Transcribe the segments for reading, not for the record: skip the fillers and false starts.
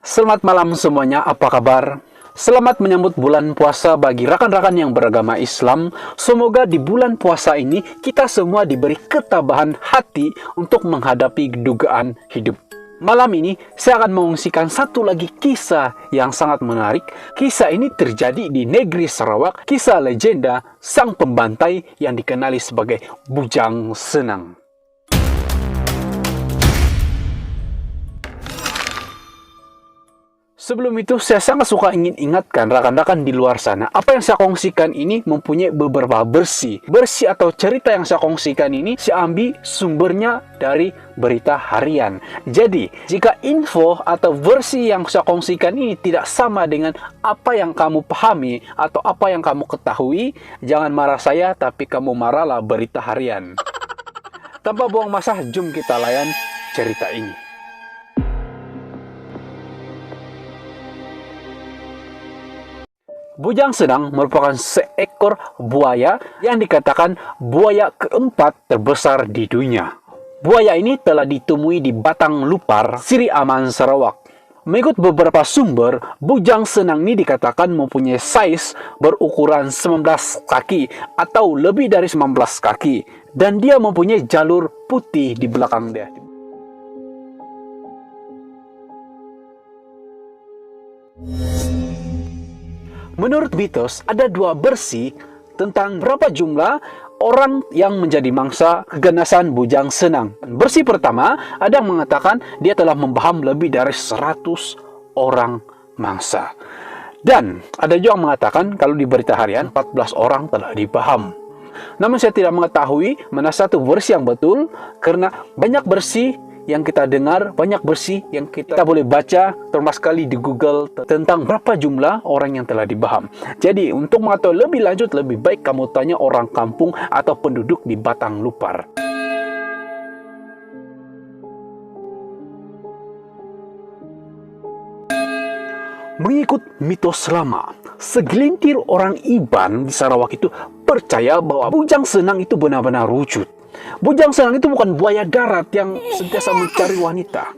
Selamat malam semuanya, apa kabar? Selamat menyambut bulan puasa bagi rekan-rekan yang beragama Islam. Semoga di bulan puasa ini kita semua diberi ketabahan hati untuk menghadapi dugaan hidup. Malam ini saya akan mengungsikan satu lagi kisah yang sangat menarik. Kisah ini terjadi di negeri Sarawak, kisah legenda sang pembantai yang dikenali sebagai Bujang Senang. Sebelum itu, saya sangat suka ingin ingatkan rekan-rekan di luar sana, apa yang saya kongsikan ini mempunyai beberapa versi. Versi atau cerita yang saya kongsikan ini, saya ambil sumbernya dari berita harian. Jadi, jika info atau versi yang saya kongsikan ini tidak sama dengan apa yang kamu pahami atau apa yang kamu ketahui, jangan marah saya, tapi kamu marahlah berita harian. Tanpa buang masa, jom kita layan cerita ini. Bujang Senang merupakan seekor buaya yang dikatakan buaya keempat terbesar di dunia. Buaya ini telah ditemui di Batang Lupar, Sri Aman, Sarawak. Mengikut beberapa sumber, Bujang Senang ini dikatakan mempunyai saiz berukuran 19 kaki atau lebih dari 19 kaki. Dan dia mempunyai jalur putih di belakang dia. Menurut mitos, ada dua versi tentang berapa jumlah orang yang menjadi mangsa keganasan Bujang Senang. Versi pertama, ada yang mengatakan dia telah membaham lebih dari 100 orang mangsa. Dan ada juga yang mengatakan kalau di berita harian 14 orang telah dibaham. Namun saya tidak mengetahui mana satu versi yang betul, karena banyak versi yang kita dengar, banyak versi yang kita boleh baca, termasuk sekali di Google tentang berapa jumlah orang yang telah dibaham. Jadi, untuk mengetahui lebih lanjut, lebih baik kamu tanya orang kampung atau penduduk di Batang Lupar. Mengikut mitos lama, segelintir orang Iban di Sarawak itu percaya bahwa Bujang Senang itu benar-benar wujud. Bujang Senang itu bukan buaya darat yang sentiasa mencari wanita.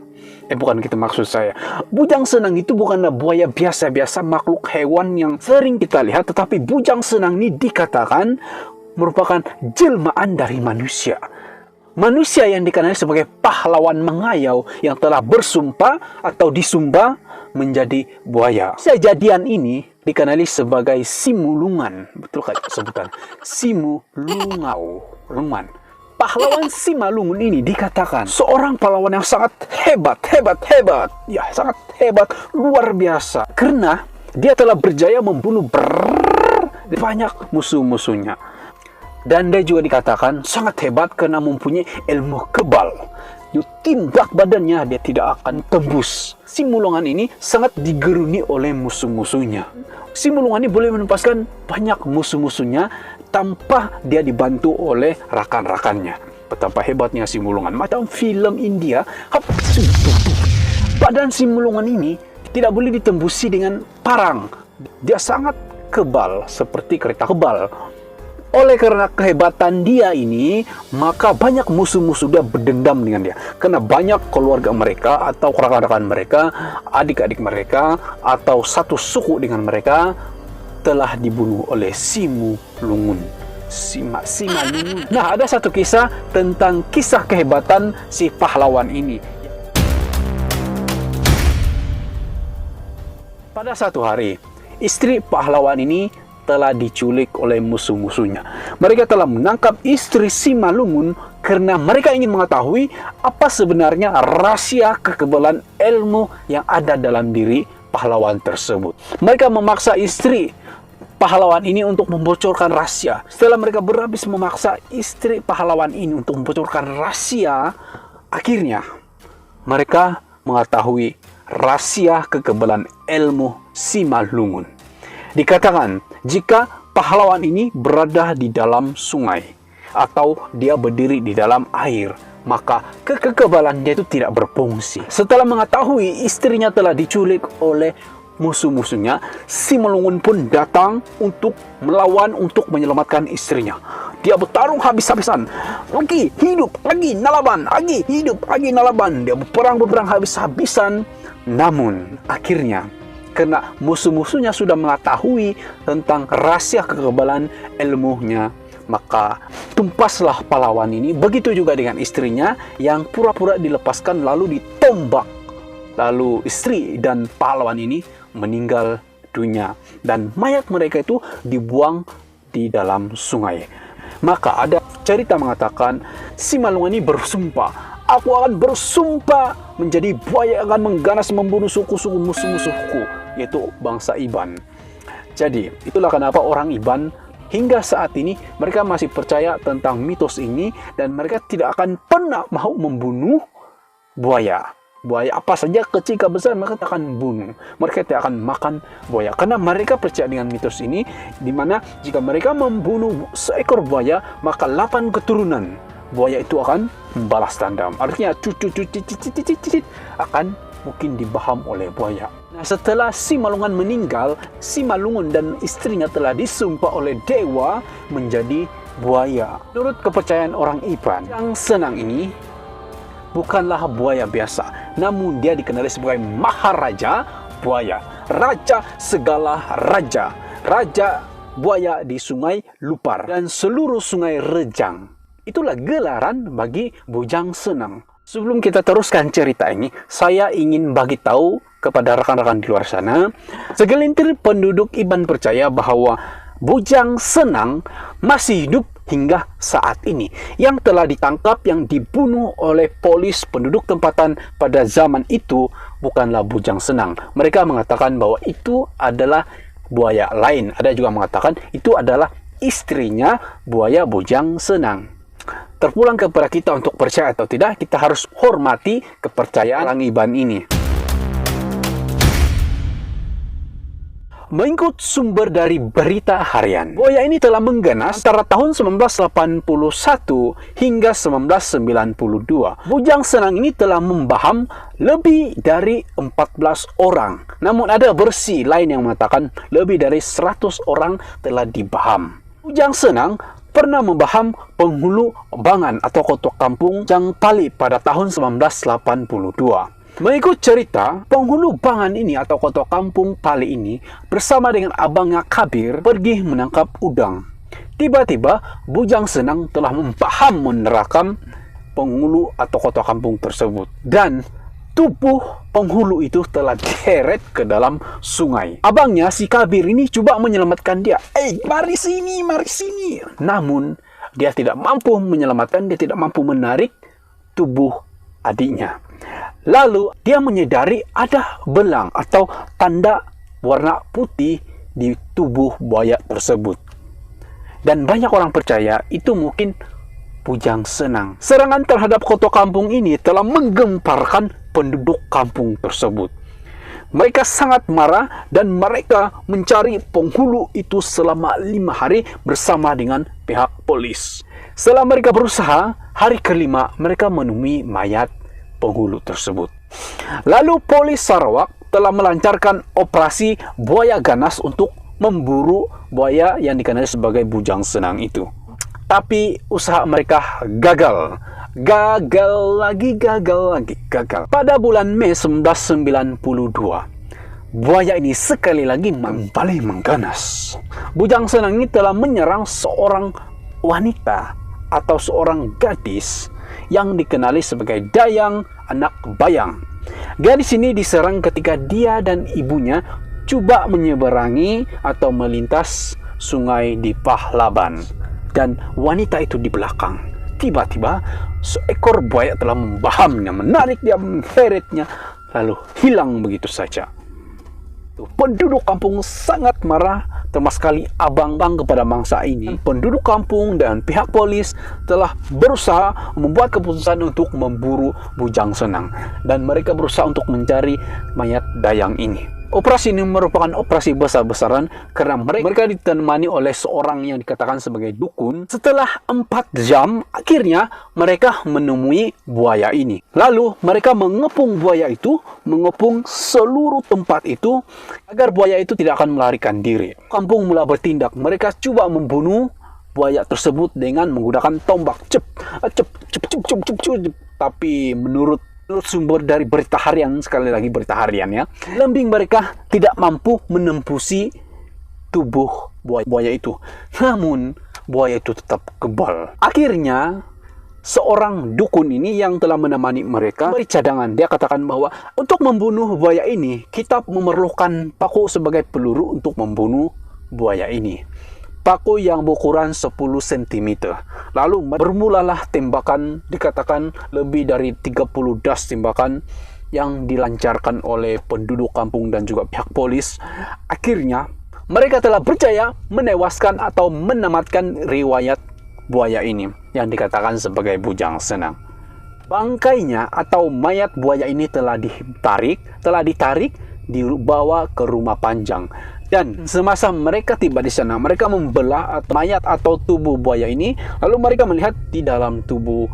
Bukan gitu maksud saya. Bujang Senang itu bukanlah buaya biasa-biasa, makhluk hewan yang sering kita lihat. Tetapi Bujang Senang ini dikatakan merupakan jelmaan dari manusia. Manusia yang dikenal sebagai pahlawan mengayau yang telah bersumpah atau disumpah menjadi buaya. Kejadian ini dikenali sebagai Simulungan. Betul kan sebutan? Simulungan. Pahlawan Simalungun ini dikatakan seorang pahlawan yang sangat hebat. Ya, sangat hebat, luar biasa. Karena dia telah berjaya membunuh banyak musuh-musuhnya. Dan dia juga dikatakan sangat hebat karena mempunyai ilmu kebal. Tindak badannya dia tidak akan tembus. Simulungan ini sangat digeruni oleh musuh-musuhnya. Simulungan ini boleh menempaskan banyak musuh-musuhnya tanpa dia dibantu oleh rakan-rakannya. Betapa hebatnya Simulungan. Macam film India, badan Simulungan ini tidak boleh ditembusi dengan parang. Dia sangat kebal, seperti kereta kebal. Oleh karena kehebatan dia ini, maka banyak musuh-musuh dia berdendam dengan dia. Karena banyak keluarga mereka atau rekan-rekan mereka, adik-adik mereka, atau satu suku dengan mereka telah dibunuh oleh Simulungun. Simalungun. Nah, ada satu kisah tentang kisah kehebatan si pahlawan ini. Pada satu hari, istri pahlawan ini telah diculik oleh musuh-musuhnya. Mereka telah menangkap istri Simalungun karena mereka ingin mengetahui apa sebenarnya rahasia kekebalan ilmu yang ada dalam diri pahlawan tersebut. Mereka memaksa istri pahlawan ini untuk membocorkan rahasia. Setelah mereka berhabis memaksa istri pahlawan ini untuk membocorkan rahasia, akhirnya mereka mengetahui rahasia kekebalan ilmu Simalungun. Dikatakan jika pahlawan ini berada di dalam sungai atau dia berdiri di dalam air, maka kekebalan dia itu tidak berfungsi. Setelah mengetahui istrinya telah diculik oleh musuh-musuhnya, Simulungun pun datang untuk melawan, untuk menyelamatkan istrinya. Dia bertarung habis-habisan. Lagi hidup, lagi nalaban, lagi hidup, lagi nalaban. Dia berperang habis-habisan Namun, akhirnya, karena musuh-musuhnya sudah mengetahui tentang rahasia kekebalan ilmunya, maka tumpaslah pahlawan ini. Begitu juga dengan istrinya yang pura-pura dilepaskan lalu ditombak. Lalu istri dan pahlawan ini meninggal dunia. Dan mayat mereka itu dibuang di dalam sungai. Maka ada cerita mengatakan, Simalungun ini bersumpah, aku akan bersumpah menjadi buaya yang akan mengganas membunuh suku-suku musuh-musuhku, yaitu bangsa Iban. Jadi, itulah kenapa orang Iban hingga saat ini mereka masih percaya tentang mitos ini dan mereka tidak akan pernah mau membunuh buaya. Buaya apa saja, kecil ke besar, mereka akan bunuh. Mereka tidak akan makan buaya karena mereka percaya dengan mitos ini, di mana jika mereka membunuh seekor buaya, maka 8 keturunan buaya itu akan membalas dendam. Artinya cucu akan mungkin dibaham oleh buaya. Nah, setelah Simalungun meninggal, Simalungun dan istrinya telah disumpah oleh dewa menjadi buaya. Menurut kepercayaan orang Iban, yang senang ini bukanlah buaya biasa, namun dia dikenali sebagai Maharaja Buaya, raja segala raja, raja buaya di Sungai Lupar dan seluruh Sungai Rejang. Itulah gelaran bagi Bujang Senang. Sebelum kita teruskan cerita ini, saya ingin bagi tahu kepada rekan-rekan di luar sana, segelintir penduduk Iban percaya bahwa Bujang Senang masih hidup hingga saat ini, yang telah ditangkap, yang dibunuh oleh polis penduduk tempatan pada zaman itu bukanlah Bujang Senang. Mereka mengatakan bahwa itu adalah buaya lain. Ada juga mengatakan itu adalah istrinya buaya Bujang Senang. Terpulang kepada kita untuk percaya atau tidak, kita harus hormati kepercayaan orang Iban ini. Mengikut sumber dari Berita Harian, buaya ini telah mengganas antara tahun 1981 hingga 1992. Bujang Senang ini telah membaham lebih dari 14 orang. Namun ada versi lain yang mengatakan lebih dari 100 orang telah dibaham. Bujang Senang pernah membaham penghulu Bangan atau Kotok Kampung Jang Pali pada tahun 1982. Mengikut cerita, penghulu Bangan ini atau Kotok Kampung Pali ini bersama dengan abangnya Kabir pergi menangkap udang. Tiba-tiba Bujang Senang telah membaham menerkam penghulu atau Kotok Kampung tersebut. Dan tubuh penghulu itu telah diseret ke dalam sungai. Abangnya si Kabir ini coba menyelamatkan dia. Mari sini, mari sini. Namun dia tidak mampu menyelamatkan, dia tidak mampu menarik tubuh adiknya. Lalu dia menyadari ada belang atau tanda warna putih di tubuh buaya tersebut. Dan banyak orang percaya itu mungkin Bujang Senang. Serangan terhadap Kotok Kampung ini telah menggemparkan penduduk kampung tersebut. Mereka sangat marah dan mereka mencari penghulu itu selama 5 hari bersama dengan pihak polis. Setelah mereka berusaha, hari kelima mereka menemui mayat penghulu tersebut. Lalu polis Sarawak telah melancarkan operasi buaya ganas untuk memburu buaya yang dikenal sebagai Bujang Senang itu. Tapi usaha mereka gagal. Gagal lagi. Pada bulan Mei 1992, buaya ini sekali lagi kembali mengganas. Bujang Senang ini telah menyerang seorang wanita atau seorang gadis yang dikenali sebagai Dayang anak Bayang. Gadis ini diserang ketika dia dan ibunya coba menyeberangi atau melintas sungai di Pahlaban. Dan wanita itu di belakang. Tiba-tiba seekor buaya telah membahamnya, menarik dia, mengeretnya, lalu hilang begitu saja. Penduduk kampung sangat marah, termasuk sekali abang-abang kepada mangsa ini. Penduduk kampung dan pihak polis telah berusaha membuat keputusan untuk memburu Bujang Senang. Dan mereka berusaha untuk mencari mayat Dayang ini. Operasi ini merupakan operasi besar-besaran karena mereka ditemani oleh seorang yang dikatakan sebagai dukun. Setelah 4 jam, akhirnya mereka menemui buaya ini. Lalu mereka mengepung buaya itu, mengepung seluruh tempat itu agar buaya itu tidak akan melarikan diri. Kampung mulai bertindak. Mereka coba membunuh buaya tersebut dengan menggunakan tombak. Tapi menurut Menurut sumber dari berita harian, sekali lagi berita harian ya, lembing mereka tidak mampu menembusi tubuh buaya itu. Namun buaya itu tetap kebal. Akhirnya seorang dukun ini yang telah menemani mereka beri cadangan. Dia katakan bahwa untuk membunuh buaya ini, kita memerlukan paku sebagai peluru untuk membunuh buaya ini. Paku yang berukuran 10 cm. Lalu bermulalah tembakan, dikatakan lebih dari 30 das tembakan yang dilancarkan oleh penduduk kampung dan juga pihak polis. Akhirnya mereka telah berjaya menewaskan atau menamatkan riwayat buaya ini yang dikatakan sebagai bujang senang. Bangkainya atau mayat buaya ini telah ditarik, dibawa ke rumah panjang. Dan semasa mereka tiba di sana, mereka membelah mayat atau tubuh buaya ini. Lalu mereka melihat di dalam tubuh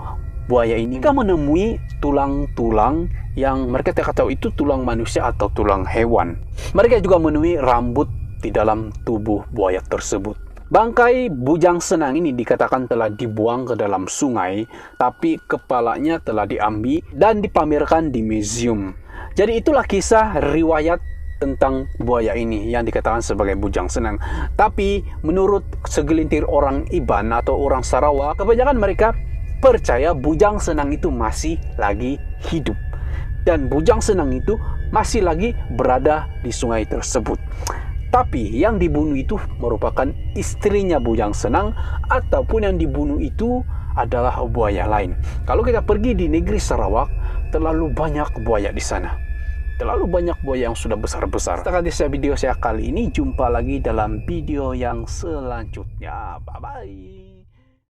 buaya ini, mereka menemui tulang-tulang yang mereka tidak tahu itu tulang manusia atau tulang hewan. Mereka juga menemui rambut di dalam tubuh buaya tersebut. Bangkai bujang senang ini dikatakan telah dibuang ke dalam sungai, tapi kepalanya telah diambil dan dipamerkan di museum. Jadi itulah kisah riwayat tentang buaya ini yang dikatakan sebagai bujang senang. Tapi menurut segelintir orang Iban atau orang Sarawak, kebanyakan mereka percaya bujang senang itu masih lagi hidup. Dan bujang senang itu masih lagi berada di sungai tersebut. Tapi yang dibunuh itu merupakan istrinya bujang senang, ataupun yang dibunuh itu adalah buaya lain. Kalau kita pergi di negeri Sarawak, terlalu banyak buaya di sana. Terlalu banyak buaya yang sudah besar-besar. Setelah video saya kali ini, jumpa lagi dalam video yang selanjutnya. Bye-bye.